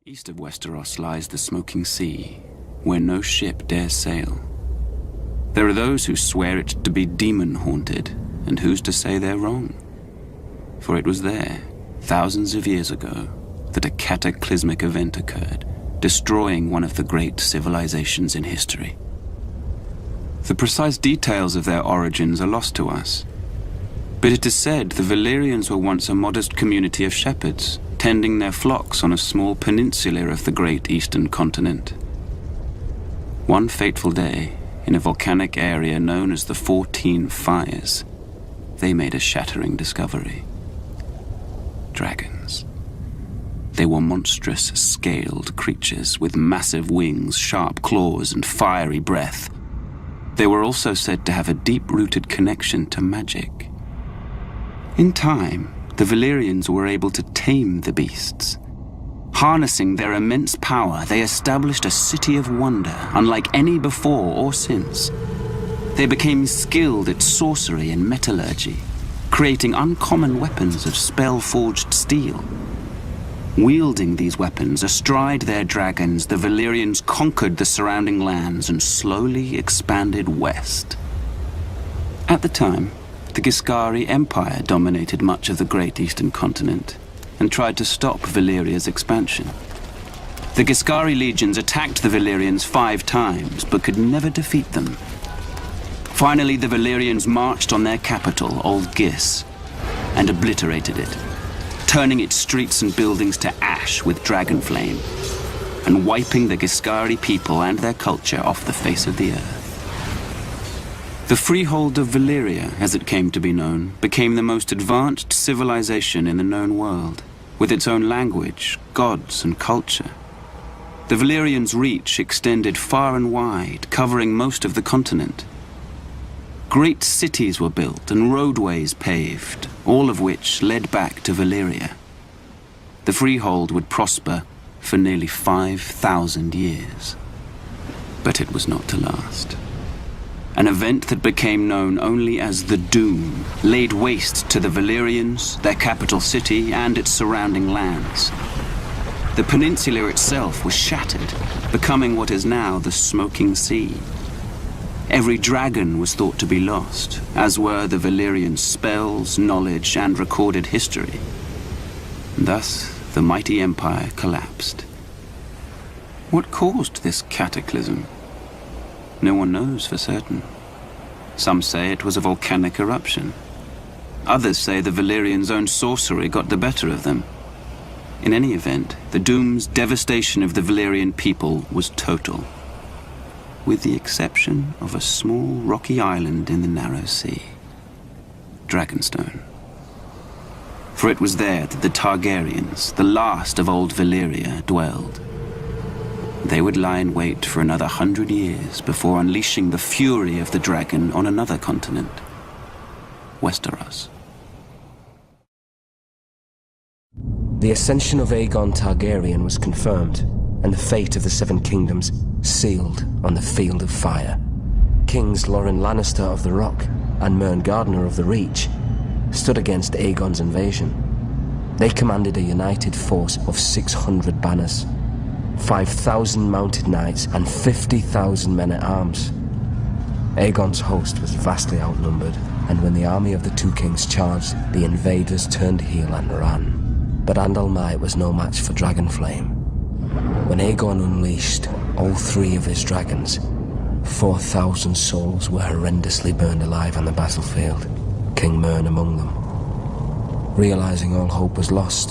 East of Westeros lies the smoking sea, where no ship dares sail. There are those who swear it to be demon-haunted, and who's to say they're wrong? For it was there, thousands of years ago, that a cataclysmic event occurred, destroying one of the great civilizations in history. The precise details of their origins are lost to us, but it is said the Valyrians were once a modest community of shepherds, tending their flocks on a small peninsula of the great eastern continent. One fateful day, in a volcanic area known as the 14 Fires, they made a shattering discovery. Dragons. They were monstrous, scaled creatures with massive wings, sharp claws, and fiery breath. They were also said to have a deep-rooted connection to magic. In time, the Valyrians were able to tame the beasts. Harnessing their immense power, they established a city of wonder, unlike any before or since. They became skilled at sorcery and metallurgy, creating uncommon weapons of spell-forged steel. Wielding these weapons astride their dragons, the Valyrians conquered the surrounding lands and slowly expanded west. At the time, the Giscari Empire dominated much of the great eastern continent and tried to stop Valyria's expansion. The Giscari legions attacked the Valyrians 5 times, but could never defeat them. Finally, the Valyrians marched on their capital, Old Gis, and obliterated it, turning its streets and buildings to ash with dragon flame, and wiping the Giscari people and their culture off the face of the earth. The freehold of Valyria, as it came to be known, became the most advanced civilization in the known world, with its own language, gods, and culture. The Valyrians' reach extended far and wide, covering most of the continent. Great cities were built and roadways paved, all of which led back to Valyria. The freehold would prosper for nearly 5,000 years. But it was not to last. An event that became known only as the Doom laid waste to the Valyrians, their capital city, and its surrounding lands. The peninsula itself was shattered, becoming what is now the Smoking Sea. Every dragon was thought to be lost, as were the Valyrians' spells, knowledge, and recorded history. Thus, the mighty empire collapsed. What caused this cataclysm? No one knows for certain. Some say it was a volcanic eruption. Others say the Valyrians' own sorcery got the better of them. In any event, the Doom's devastation of the Valyrian people was total, with the exception of a small rocky island in the narrow sea, Dragonstone. For it was there that the Targaryens, the last of old Valyria, dwelled. They would lie in wait for another 100 years before unleashing the fury of the dragon on another continent, Westeros. The ascension of Aegon Targaryen was confirmed, and the fate of the Seven Kingdoms sealed on the Field of Fire. Kings Loren Lannister of the Rock and Mern Gardner of the Reach stood against Aegon's invasion. They commanded a united force of 600 banners, 5,000 mounted knights, and 50,000 men-at-arms. Aegon's host was vastly outnumbered, and when the army of the two kings charged, the invaders turned heel and ran. But Andal Might was no match for Dragonflame. When Aegon unleashed all 3 of his dragons, 4,000 souls were horrendously burned alive on the battlefield, King Mern among them. Realizing all hope was lost,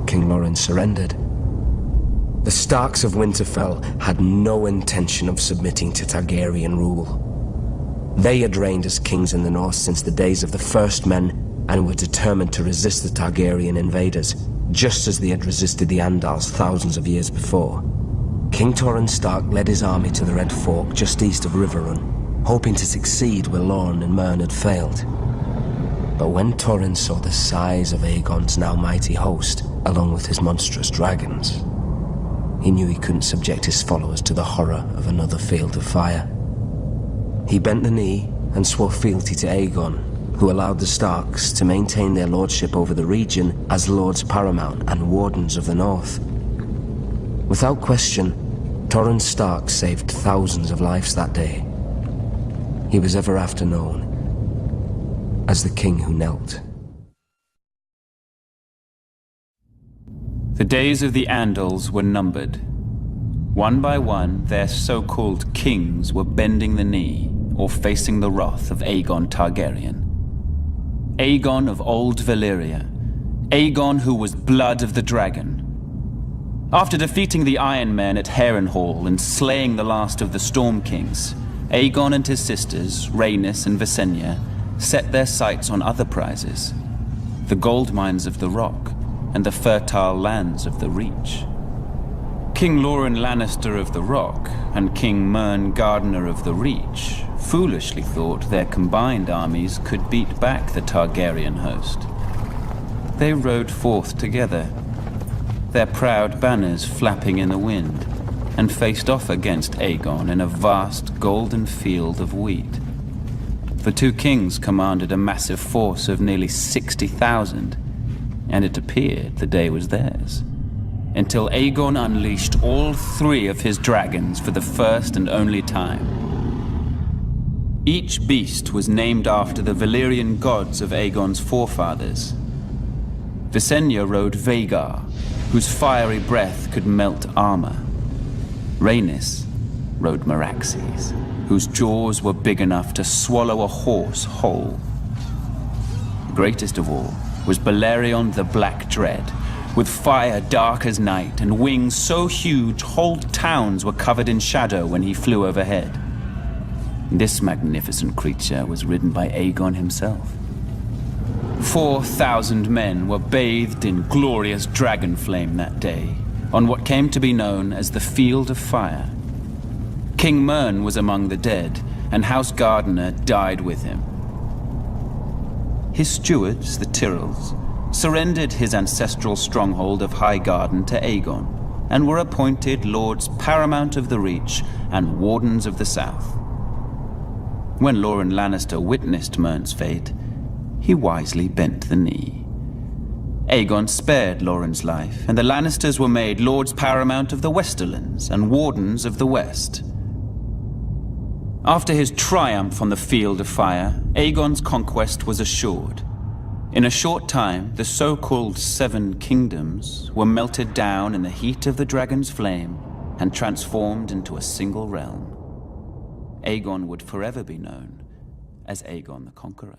King Loren surrendered. The Starks of Winterfell had no intention of submitting to Targaryen rule. They had reigned as kings in the north since the days of the First Men and were determined to resist the Targaryen invaders, just as they had resisted the Andals thousands of years before. King Torrhen Stark led his army to the Red Fork just east of Riverrun, hoping to succeed where Lorne and Mern had failed. But when Torrhen saw the size of Aegon's now mighty host, along with his monstrous dragons, he knew he couldn't subject his followers to the horror of another Field of Fire. He bent the knee and swore fealty to Aegon, who allowed the Starks to maintain their lordship over the region as Lords Paramount and Wardens of the North. Without question, Torrhen Stark saved thousands of lives that day. He was ever after known as the King who knelt. The days of the Andals were numbered. One by one, their so-called kings were bending the knee or facing the wrath of Aegon Targaryen. Aegon of old Valyria. Aegon who was blood of the dragon. After defeating the Iron Men at Harrenhal and slaying the last of the Storm Kings, Aegon and his sisters, Rhaenys and Visenya, set their sights on other prizes. The gold mines of the Rock and the fertile lands of the Reach. King Loren Lannister of the Rock and King Mern Gardener of the Reach foolishly thought their combined armies could beat back the Targaryen host. They rode forth together, their proud banners flapping in the wind, and faced off against Aegon in a vast golden field of wheat. The two kings commanded a massive force of nearly 60,000, and it appeared the day was theirs, until Aegon unleashed all three of his dragons for the first and only time. Each beast was named after the Valyrian gods of Aegon's forefathers. Visenya rode Vhagar, whose fiery breath could melt armor. Rhaenys rode Meraxes, whose jaws were big enough to swallow a horse whole. Greatest of all was Balerion the Black Dread, with fire dark as night and wings so huge whole towns were covered in shadow when he flew overhead. This magnificent creature was ridden by Aegon himself. 4,000 men were bathed in glorious dragon flame that day, on what came to be known as the Field of Fire. King Mern was among the dead, and House Gardener died with him. His stewards, the Tyrells, surrendered his ancestral stronghold of Highgarden to Aegon, and were appointed Lords Paramount of the Reach and Wardens of the South. When Loren Lannister witnessed Mern's fate, he wisely bent the knee. Aegon spared Loren's life, and the Lannisters were made Lords Paramount of the Westerlands and Wardens of the West. After his triumph on the Field of Fire, Aegon's conquest was assured. In a short time, the so-called Seven Kingdoms were melted down in the heat of the dragon's flame and transformed into a single realm. Aegon would forever be known as Aegon the Conqueror.